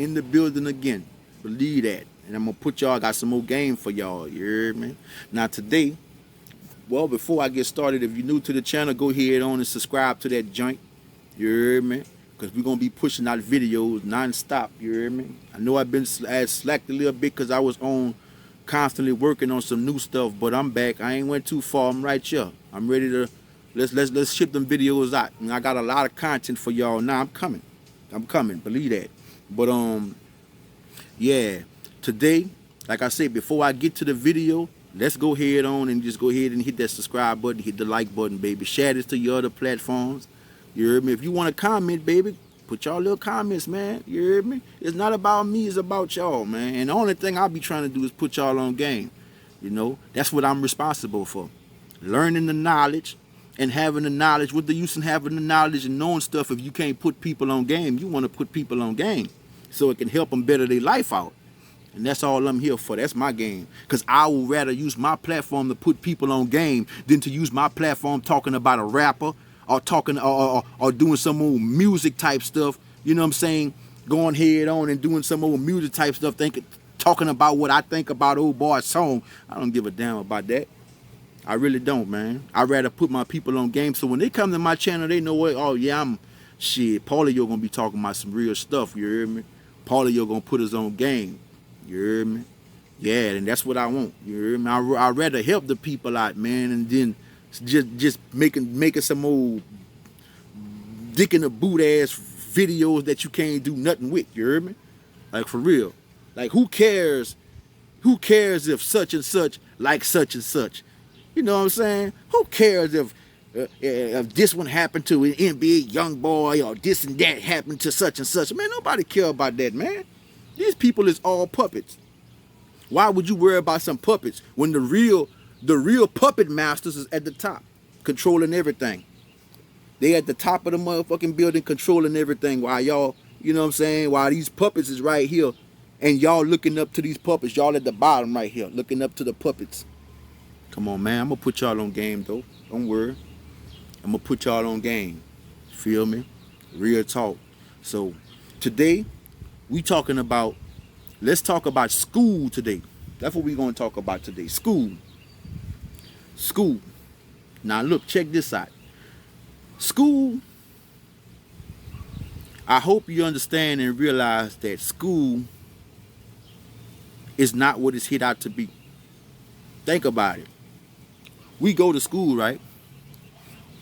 in the building again. Believe that. And I'm gonna put y'all, I got some more game for y'all. You heard me? Now today, well, before I get started, if you're new to the channel, go ahead on and subscribe to that joint. You heard me? Because we're gonna be pushing out videos non-stop. You heard me? I know I've been slacked a little bit because I was on constantly working on some new stuff, but I'm back. I ain't went too far. I'm right here. I'm ready to let's ship them videos out. And I got a lot of content for y'all now. I'm coming. Believe that. But yeah, today, like I said, before I get to the video, let's go ahead on and just go ahead and hit that subscribe button, hit the like button, baby. Share this to your other platforms. You heard me? If you want to comment, baby, put y'all little comments, man. You heard me? It's not about me, it's about y'all, man. And the only thing I'll be trying to do is put y'all on game. You know, that's what I'm responsible for. Learning the knowledge and having the knowledge. What the use in having the knowledge and knowing stuff if you can't put people on game? You want to put people on game so it can help them better their life out. And that's all I'm here for. That's my game. Because I would rather use my platform to put people on game than to use my platform talking about a rapper or talking or doing some old music type stuff. You know what I'm saying? Going head on and doing some old music type stuff, talking about what I think about old boy's song. I don't give a damn about that. I really don't, man. I'd rather put my people on game so when they come to my channel, they know what, oh yeah, shit, Paulie, you're gonna be talking about some real stuff, you hear me? Paulie, you're gonna put us on game. You hear me? Yeah, and that's what I want. You hear me? I'd rather help the people out, man, and then just making some old dick in the boot ass videos that you can't do nothing with. You hear me? Like for real. Like who cares? Who cares if such and such like such and such? You know what I'm saying? Who cares if this one happened to an NBA young boy or this and that happened to such and such? Man, nobody care about that, man. These people is all puppets. Why would you worry about some puppets when the real puppet masters is at the top, controlling everything? They at the top of the motherfucking building controlling everything while y'all, you know what I'm saying, while these puppets is right here and y'all looking up to these puppets. Y'all at the bottom right here looking up to the puppets. Come on, man. I'm going to put y'all on game, though. Don't worry. I'm going to put y'all on game. Feel me? Real talk. So today, let's talk about school today. That's what we're going to talk about today. School. Now look, check this out. School, I hope you understand and realize that school is not what it's hit out to be. Think about it. We go to school, right?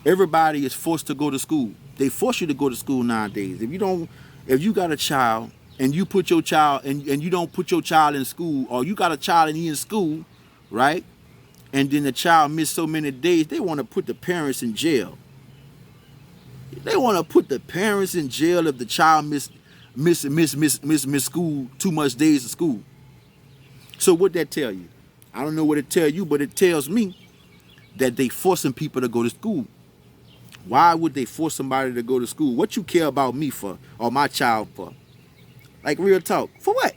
Everybody is forced to go to school. They force you to go to school nowadays. If you got a child and you put your child and you don't put your child in school, or you got a child and he in school, right? And then the child missed so many days, they want to put the parents in jail. They want to put the parents in jail if the child miss school, too much days of school. So what that tell you? I don't know what it tell you, but it tells me that they forcing people to go to school. Why would they force somebody to go to school? What you care about me for or my child for? Like real talk. For what?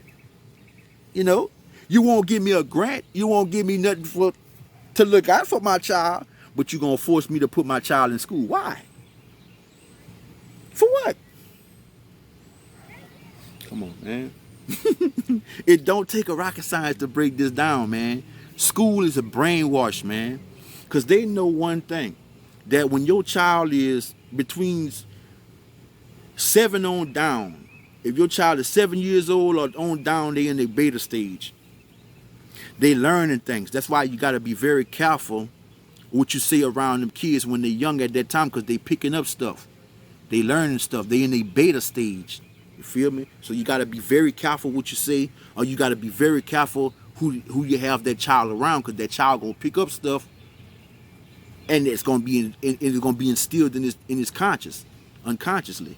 You know, you won't give me a grant. You won't give me nothing to look out for my child, but you're going to force me to put my child in school. Why? For what? Come on, man. It don't take a rocket science to break this down, man. School is a brainwash, man. Because they know one thing, that when your child is between 7 on down, if your child is 7 years old or on down, they in the beta stage. They learning things. That's why you got to be very careful what you say around them kids when they're young at that time, because they picking up stuff. They learning stuff. They in the beta stage. You feel me? So you got to be very careful what you say, or you got to be very careful who you have that child around, because that child going to pick up stuff and it's going to be instilled in his unconsciously.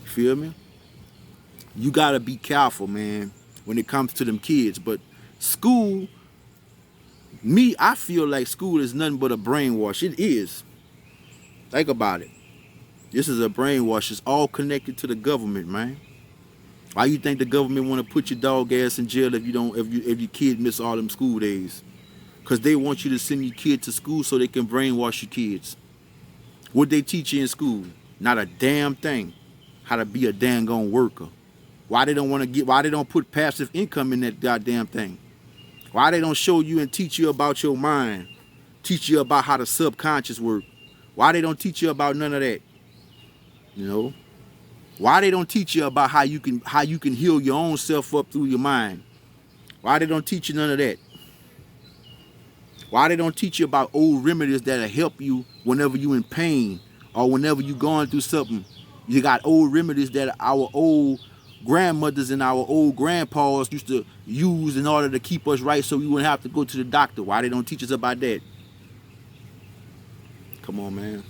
You feel me? You got to be careful, man, when it comes to them kids. But school, I feel like school is nothing but a brainwash. It is. Think about it. This is a brainwash. It's all connected to the government, man. Why you think the government want to put your dog ass in jail if your kid miss all them school days? Because they want you to send your kid to school so they can brainwash your kids. What they teach you in school? Not a damn thing. How to be a dang-gone worker. Why they don't want to why they don't put passive income in that goddamn thing? Why they don't show you and teach you about your mind? Teach you about how the subconscious work? Why they don't teach you about none of that? You know? Why they don't teach you about how you can heal your own self up through your mind? Why they don't teach you none of that? Why they don't teach you about old remedies that'll help you whenever you in pain or whenever you going through something? You got old remedies that our old grandmothers and our old grandpas used to use in order to keep us right so we wouldn't have to go to the doctor. Why they don't teach us about that? Come on, man.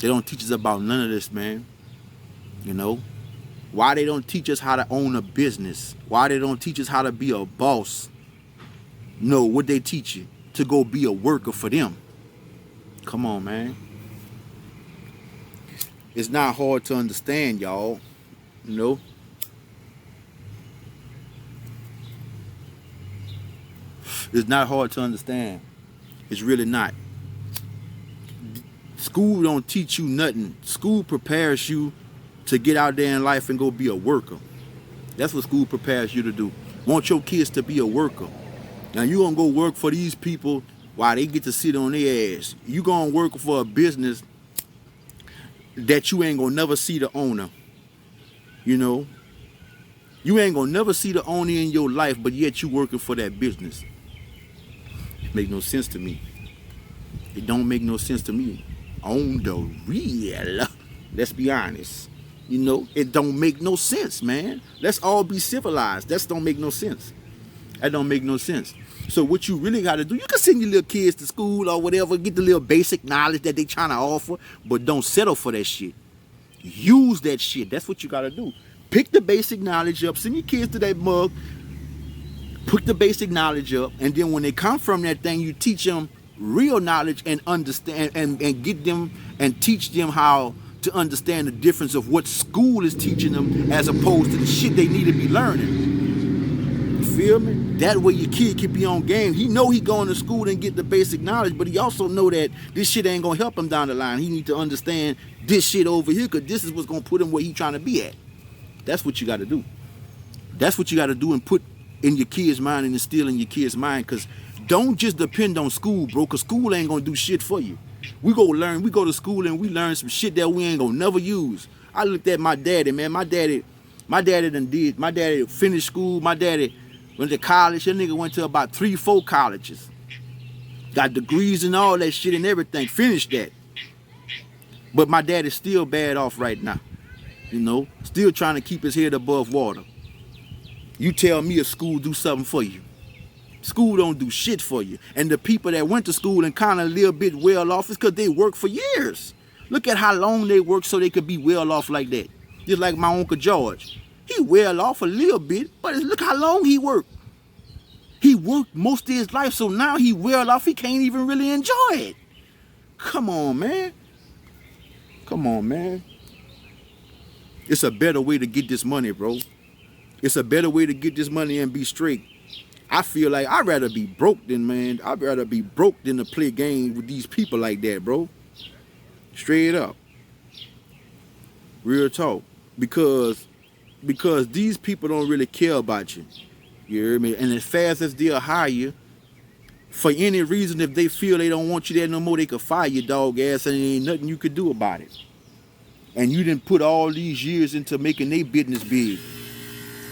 They don't teach us about none of this, man. You know? Why they don't teach us how to own a business? Why they don't teach us how to be a boss? No, what they teach you? To go be a worker for them. Come on, man. It's not hard to understand, y'all. You know? It's not hard to understand. It's really not. School don't teach you nothing. School prepares you to get out there in life and go be a worker. That's what school prepares you to do. Want your kids to be a worker. Now you gonna go work for these people while they get to sit on their ass. You gonna work for a business that you ain't gonna never see the owner. You know? You ain't gonna never see the owner in your life, but yet you working for that business. It make no sense to me. It don't make no sense to me. On the real, let's be honest. You know, it don't make no sense, man. Let's all be civilized. That don't make no sense. That don't make no sense. So what you really got to do, you can send your little kids to school or whatever, get the little basic knowledge that they trying to offer, but don't settle for that shit. Use that shit. That's what you got to do. Pick the basic knowledge up, send your kids to that mug, put the basic knowledge up, and then when they come from that thing, you teach them real knowledge and understand and get them and teach them how to understand the difference of what school is teaching them as opposed to the shit they need to be learning. You feel me? That way your kid can be on game. He know he going to school and get the basic knowledge, but he also know that this shit ain't gonna help him down the line. He need to understand this shit over here because this is what's gonna put him where he trying to be at. That's what you got to do. That's what you got to do and put in your kid's mind and instill in your kid's mind, because don't just depend on school, bro, because school ain't gonna do shit for you. We go to school and we learn some shit that we ain't gonna never use. I looked at my daddy, man. My daddy finished school. My daddy went to college. That nigga went to about 3-4 colleges. Got degrees and all that shit and everything. Finished that. But my daddy's still bad off right now. You know, still trying to keep his head above water. You tell me if school do something for you. School don't do shit for you. And the people that went to school and kind of a little bit well off is because they worked for years. Look at how long they worked so they could be well off like that. Just like my Uncle George. He well off a little bit, but look how long he worked. He worked most of his life, so now he well off, he can't even really enjoy it. Come on, man. Come on, man. It's a better way to get this money, bro. It's a better way to get this money and be straight. I feel like I'd rather be broke than to play games with these people like that, bro. Straight up. Real talk. Because these people don't really care about you. You hear me? And as fast as they'll hire you, for any reason, if they feel they don't want you there no more, they could fire your dog ass and there ain't nothing you could do about it. And you didn't put all these years into making their business big.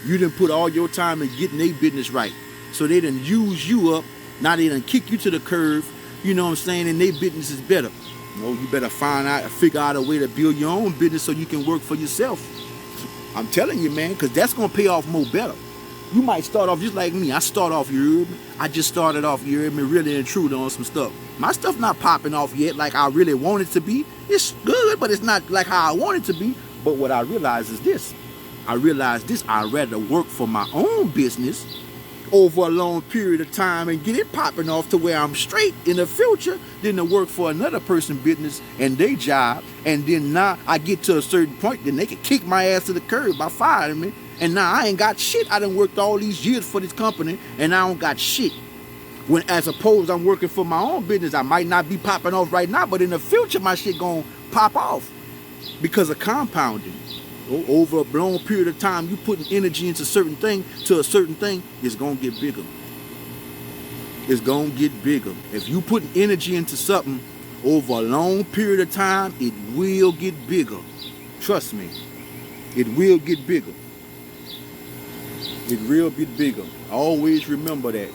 You didn't put all your time in getting their business right. So they done use you up. Now they done kick you to the curve. You know what I'm saying? And their business is better. You know, you better figure out a way to build your own business so you can work for yourself. I'm telling you, man, because that's going to pay off more better. You might start off just like me. I start off, you heard me? I just started off, you heard me, really intrude on some stuff. My stuff not popping off yet like I really want it to be. It's good, but it's not like how I want it to be. But what I realize is this. I'd rather work for my own business over a long period of time and get it popping off to where I'm straight in the future than to work for another person's business and their job. And then now I get to a certain point, then they can kick my ass to the curb by firing me. And now I ain't got shit. I done worked all these years for this company and I don't got shit. When as opposed I'm working for my own business, I might not be popping off right now, but in the future my shit gonna pop off because of compounding. over a long period of time, you putting energy into a certain thing, it's gonna get bigger. It's gonna get bigger. If you put energy into something over a long period of time, it will get bigger. Trust me, it will get bigger. It will get bigger. Always remember that.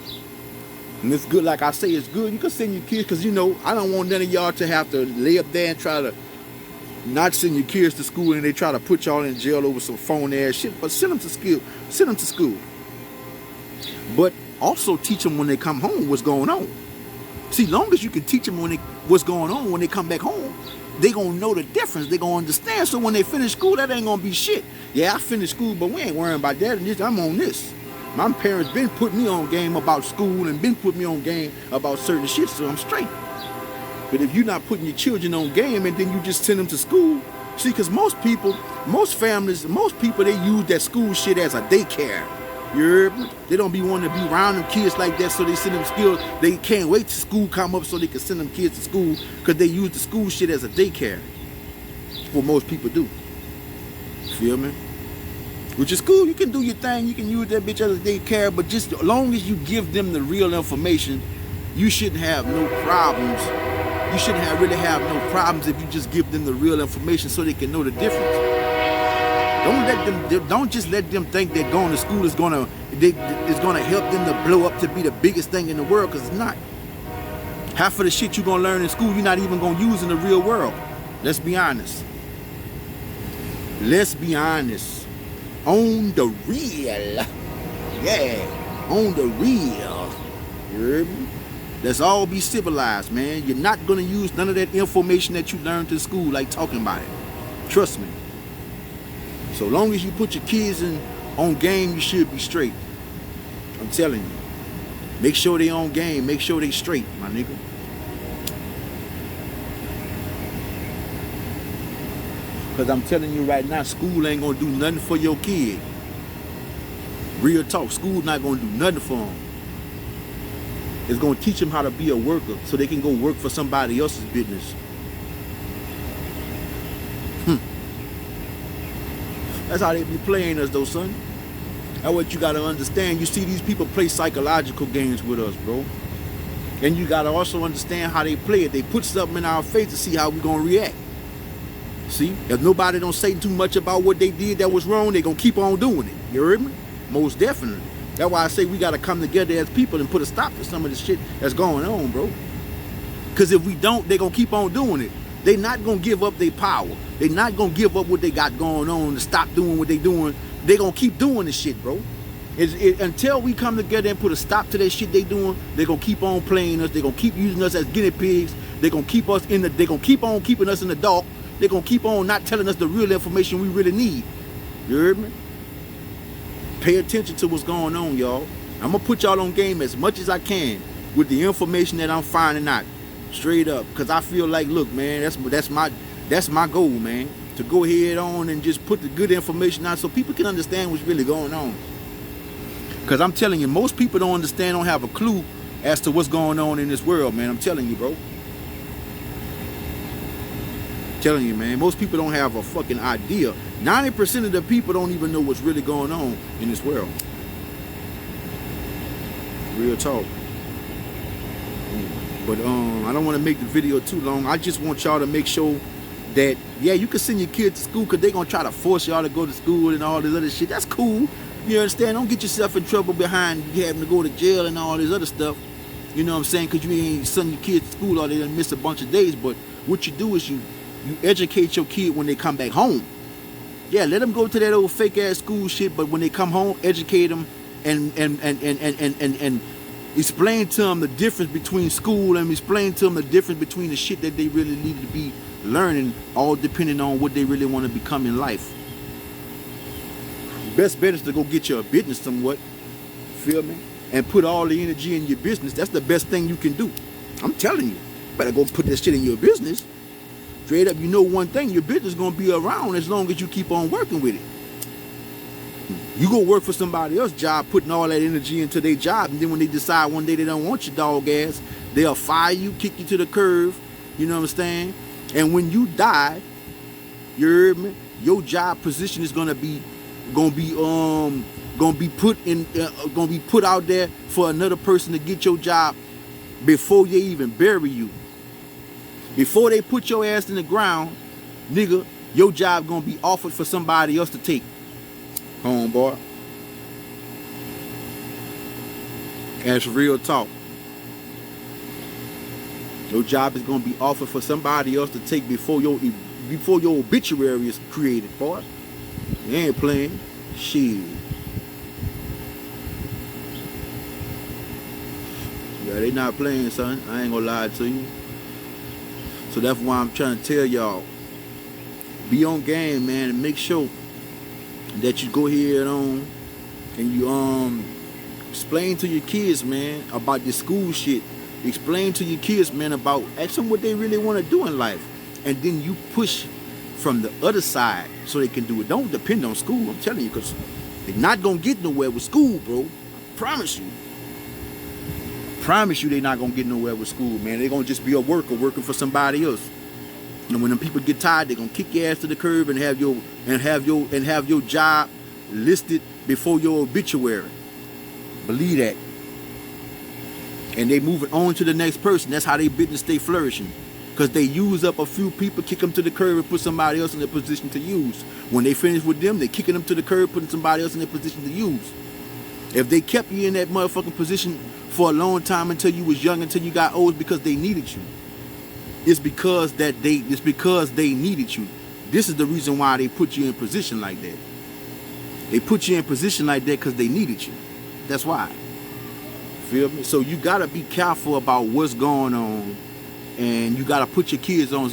And it's good, like I say, it's good. You can send your kids, because, you know, I don't want none of y'all to have to lay up there and try to not send your kids to school and they try to put y'all in jail over some phone ass shit. But send them to school. Send them to school. But also teach them when they come home what's going on. See, long as you can teach them what's going on when they come back home, they gonna know the difference. They gonna understand. So when they finish school, that ain't gonna be shit. Yeah, I finished school, but we ain't worrying about that. And this, I'm on this. My parents been putting me on game about school and been putting me on game about certain shit, so I'm straight. But if you're not putting your children on game and then you just send them to school, see, because most people, most families, most people, they use that school shit as a daycare. You heard me? They don't be wanting to be around them kids like that, so they send them skills. They can't wait till school come up so they can send them kids to school, because they use the school shit as a daycare. That's what most people do. Feel me? Which is cool. You can do your thing. You can use that bitch as a daycare, but just as long as you give them the real information, you shouldn't have no problems. You shouldn't really have no problems if you just give them the real information so they can know the difference. Don't just let them think that going to school is gonna help them to blow up to be the biggest thing in the world, because it's not. Half of the shit you're gonna learn in school, you're not even gonna use in the real world. Let's be honest. Let's be honest. On the real. Yeah. On the real. You heard me? Let's all be civilized, man. You're not gonna use none of that information that you learned in school like talking about it. Trust me. So long as you put your kids on game, you should be straight. I'm telling you. Make sure they on game. Make sure they straight, my nigga. Because I'm telling you right now, school ain't going to do nothing for your kid. Real talk. School not going to do nothing for them. It's going to teach them how to be a worker so they can go work for somebody else's business. That's how they be playing us, though, son. That's what you got to understand. You see these people play psychological games with us, bro. And you got to also understand how they play it. They put something in our face to see how we going to react. See, if nobody don't say too much about what they did that was wrong, they gonna keep on doing it. You heard me? Most definitely. That's why I say we gotta come together as people and put a stop to some of the shit that's going on, bro. Because if we don't, they gonna keep on doing it. They not gonna give up their power. They not gonna give up what they got going on to stop doing what they doing. They gonna keep doing this shit, bro. Until we come together and put a stop to that shit they doing, they gonna keep on playing us. They gonna keep using us as guinea pigs. They gonna keep us in the. They gonna keep on keeping us in the dark. They're going to keep on not telling us the real information we really need. You heard me? Pay attention to what's going on, y'all. I'm going to put y'all on game as much as I can with the information that I'm finding out. Straight up. Because I feel like, look, man, that's my goal, man. To go ahead on and just put the good information out so people can understand what's really going on. Because I'm telling you, most people don't understand, don't have a clue as to what's going on in this world, man. I'm telling you, bro. Telling you, man, most people don't have a fucking idea. 90% of the people don't even know what's really going on in this world. Real talk. But I don't want to make the video too long. I just want y'all to make sure that, yeah, you can send your kids to school because they're going to try to force y'all to go to school and all this other shit. That's cool. You understand? Don't get yourself in trouble behind you having to go to jail and all this other stuff. You know what I'm saying? Because you ain't sending your kids to school or they done miss a bunch of days. But what you do is you educate your kid when they come back home. Yeah, let them go to that old fake ass school shit, but when they come home, educate them and explain to them the difference between school and explain to them the difference between the shit that they really need to be learning, all depending on what they really want to become in life. Best bet is to go get you a business somewhat, feel me? And put all the energy in your business. That's the best thing you can do. I'm telling you, better go put that shit in your business. Straight up, you know one thing, your business is going to be around as long as you keep on working with it. You go work for somebody else's job, putting all that energy into their job, and then when they decide one day they don't want your dog ass, they'll fire you, kick you to the curb, you know what I'm saying? And when you die, you heard me, your job position is gonna be put out there for another person to get your job before they even bury you. Before they put your ass in the ground, nigga, your job gonna be offered for somebody else to take. Homeboy. That's real talk. Your job is gonna be offered for somebody else to take before your obituary is created, boy. You ain't playing. Shit. Yeah, they not playing, son. I ain't gonna lie to you. So that's why I'm trying to tell y'all, be on game, man, and make sure that you go ahead on and you explain to your kids, man, about this school shit. Explain to your kids, man, about ask them what they really want to do in life, and then you push from the other side so they can do it. Don't depend on school, I'm telling you, because they're not gonna get nowhere with school, bro. I promise you. Promise you they're not gonna get nowhere with school, man. They're gonna just be a worker working for somebody else. And when them people get tired, they're gonna kick your ass to the curb and have your job listed before your obituary. Believe that. And they moving on to the next person. That's how they business stay flourishing. Because they use up a few people, kick them to the curb, and put somebody else in their position to use. When they finish with them, they kicking them to the curb, putting somebody else in their position to use. If they kept you in that motherfucking position for a long time until you was young, until you got old, because they needed you. It's because they needed you. This is the reason why they put you in position like that. They put you in position like that because they needed you. That's why. Feel me? So you gotta be careful about what's going on, and you gotta put your kids on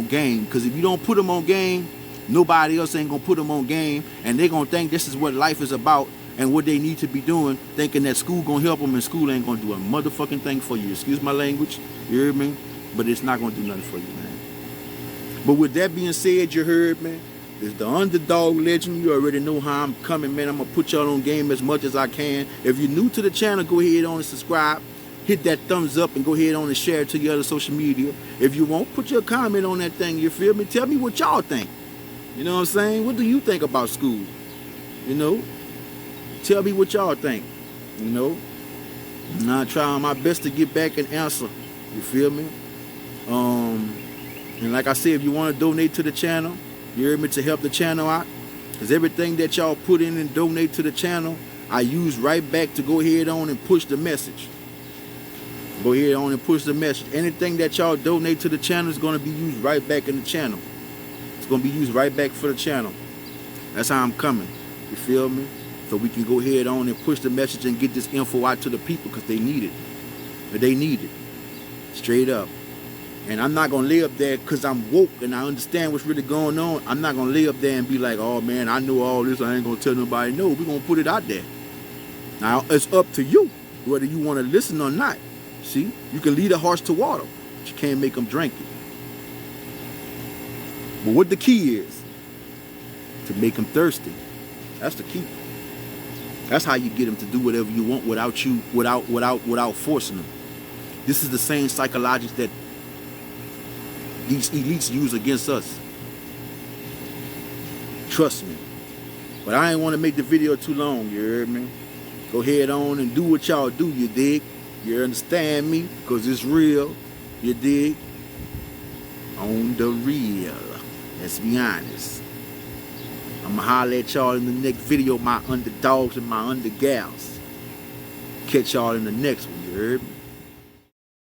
game. Because if you don't put them on game, nobody else ain't gonna put them on game, and they gonna think this is what life is about and what they need to be doing, thinking that school gonna help them, and school ain't gonna do a motherfucking thing for you. Excuse my language, you heard me? But it's not gonna do nothing for you, man. But with that being said, you heard me. It's the Underdog Legend. You already know how I'm coming, man. I'm gonna put y'all on game as much as I can. If you're new to the channel, go ahead on and subscribe. Hit that thumbs up and go ahead on and share it to your other social media. If you won't, put your comment on that thing, you feel me? Tell me what y'all think. You know what I'm saying? What do you think about school? You know? Tell me what y'all think. You know? And I'm trying my best to get back and answer. You feel me? And like I said, if you want to donate to the channel, you heard me, to help the channel out, because everything that y'all put in and donate to the channel, I use right back to go ahead on and push the message. Go ahead on and push the message. Anything that y'all donate to the channel is going to be used right back in the channel. It's going to be used right back for the channel. That's how I'm coming. You feel me? So we can go ahead on and push the message and get this info out to the people, because they need it. They need it. Straight up. And I'm not going to lay up there because I'm woke and I understand what's really going on. I'm not going to lay up there and be like, oh man, I know all this, I ain't going to tell nobody. No, we're going to put it out there. Now, it's up to you whether you want to listen or not. See, you can lead a horse to water, but you can't make them drink it. But what the key is, to make them thirsty. That's the key. That's how you get them to do whatever you want without forcing them. This is the same psychologics that these elites use against us. Trust me. But I ain't want to make the video too long, you heard me? Go ahead on and do what y'all do, you dig? You understand me? Because it's real, you dig? On the real. Let's be honest. I'ma holler at y'all in the next video, my underdogs and my undergals. Catch y'all in the next one, you heard me?